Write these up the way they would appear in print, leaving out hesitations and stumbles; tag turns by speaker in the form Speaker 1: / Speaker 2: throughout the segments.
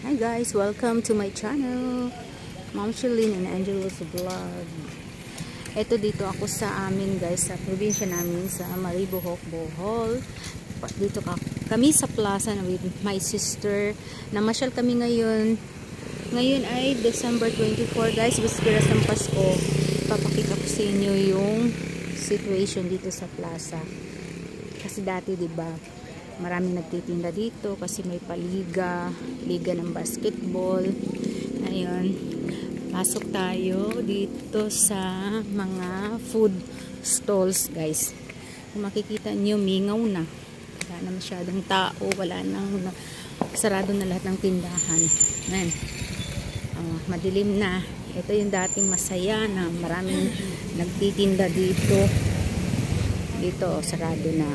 Speaker 1: Hi guys, welcome to my channel, Ma'am Shalene and Angelo's Vlog. Ito dito ako sa amin guys, sa probinsya namin sa Maribohok, Bohol. Dito kami sa plaza with my sister. Namasyal kami ngayon. Ngayon ay December 24 guys, Bisperas ng Pasko. Papakita ko sa inyo yung situation dito sa plaza. Kasi dati 'di ba, maraming nagtitinda dito kasi may liga ng basketball. Ayun, pasok tayo dito sa mga food stalls guys. Kung makikita nyo, mingaw na, wala na masyadong tao, wala nang sarado na lahat ng tindahan. Ayan. Madilim na. Ito yung dating masaya na maraming nagtitinda dito. Sarado na.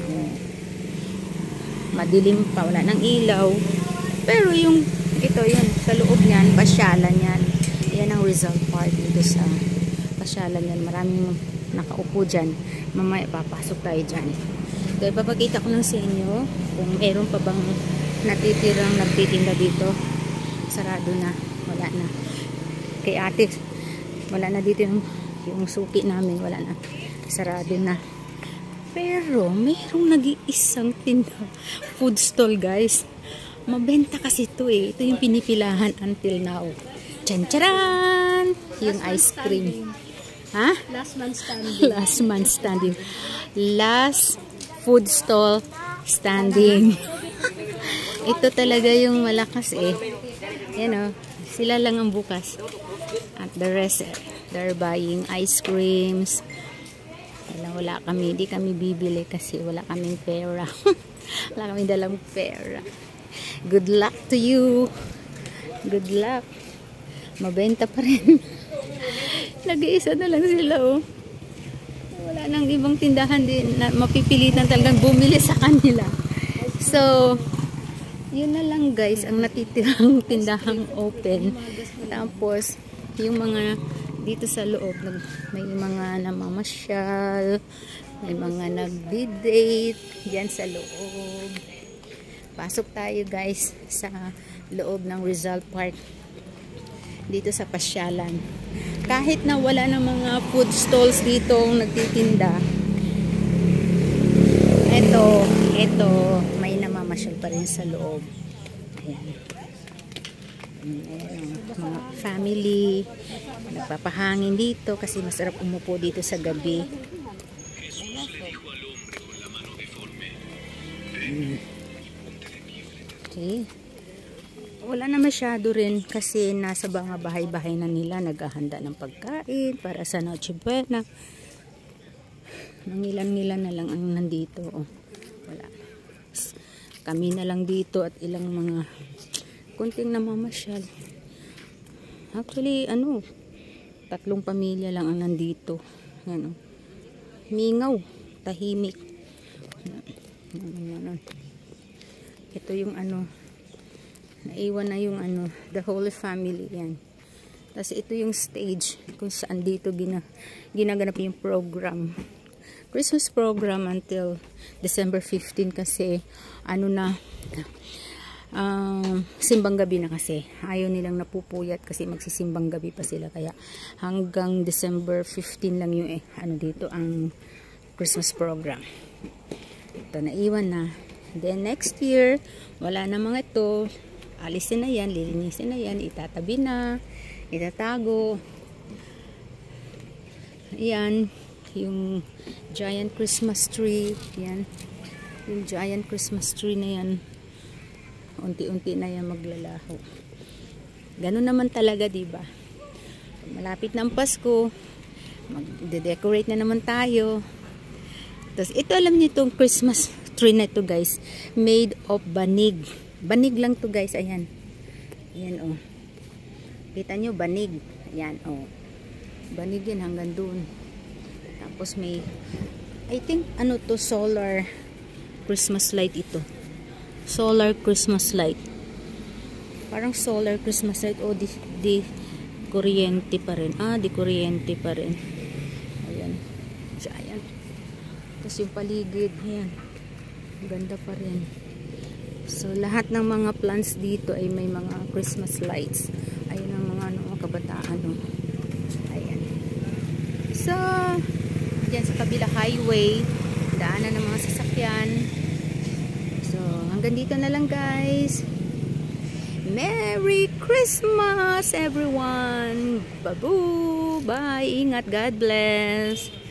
Speaker 1: Madilim pa, wala ng ilaw, pero yung ito yun sa loob niyan, pasyalan yan. Yan ang Rizal Park dito sa pasyalan yan. Maraming nakaupo dyan. Mamaya papasok tayo dyan. So ipapakita ko lang sa inyo kung meron pa bang natitirang nagtitinda dito. Sarado na, wala na. Kay ate, wala na dito yung suki namin, wala na, sarado na. Pero mayroong nag-iisang tinda food stall guys. Mabenta kasi ito eh. Ito yung pinipilahan until now. Tchan-charan! Yung ice cream. Ha?
Speaker 2: Last man standing.
Speaker 1: Last man standing. Last food stall standing. Ito talaga yung malakas eh. Yan o. Sila lang ang bukas. At the rest, they're buying ice creams. Wala kami, hindi kami bibili kasi wala kaming pera. Wala kaming dalang pera. Good luck to you. Good luck. Mabenta pa rin. Nag-iisa na lang sila oh. Wala nang ibang tindahan din na mapipilitan talagang bumili sa kanila. So, yun na lang guys ang natitirang tindahang open. Tapos, yung mga dito sa loob, may mga namamasyal, may mga nagdi-date diyan sa loob. Pasok tayo guys sa loob ng Rizal Park dito sa pasyalan. Kahit na wala ng mga food stalls dito nagtitinda, ito may namamasyal pa rin sa loob. Ayan. Mga family nagpapahangin dito kasi masarap umupo dito sa gabi. Okay. Wala na masyado rin kasi nasa mga bahay-bahay na nila naghahanda ng pagkain para sa Noche Buena. Nangilan-ngilan na lang ang nandito. Wala. Kami na lang dito at ilang mga kunting namamasyal. Actually, 3 pamilya lang ang nandito. Ano? Mingaw, tahimik. Ito yung naiwan na yung the Holy Family yan. Tapos ito yung stage kung saan dito ginaganap yung program. Christmas program until December 15 kasi simbang gabi na kasi. Ayaw nilang napupuyat kasi magsisimbang gabi pa sila. Kaya hanggang December 15 lang yung dito ang Christmas program. Ito, naiwan na. Then next year, wala na mga ito. Alisin na yan, lilinisin na yan, itatabi na, itatago. Ayan, yung giant Christmas tree. Yan. Yung giant Christmas tree na yan. Unti-unti na yan maglalaho. Ganun naman talaga, diba? Malapit ng Pasko, mag-decorate na naman tayo. Tapos, ito alam niyo itong Christmas tree na ito guys, made of banig. Banig lang to guys, ayan. Ayan oh. Kita nyo, banig. Ayan oh. Banig yan hanggang dun. Tapos may, I think, solar Christmas light ito. Solar Christmas light. Parang solar Christmas light. O, di kuryente pa rin. Di kuryente pa rin. Ayan. Giant. Tapos yung paligid. Ayan. Ganda pa rin. So, lahat ng mga plants dito ay may mga Christmas lights. Ayun ang mga kabataan. No? Ayan. So, dyan sa kabila highway, daanan ng mga sasakyan. So, hanggang dito na lang guys. Merry Christmas everyone! Babu! Bye! Ingat! God bless!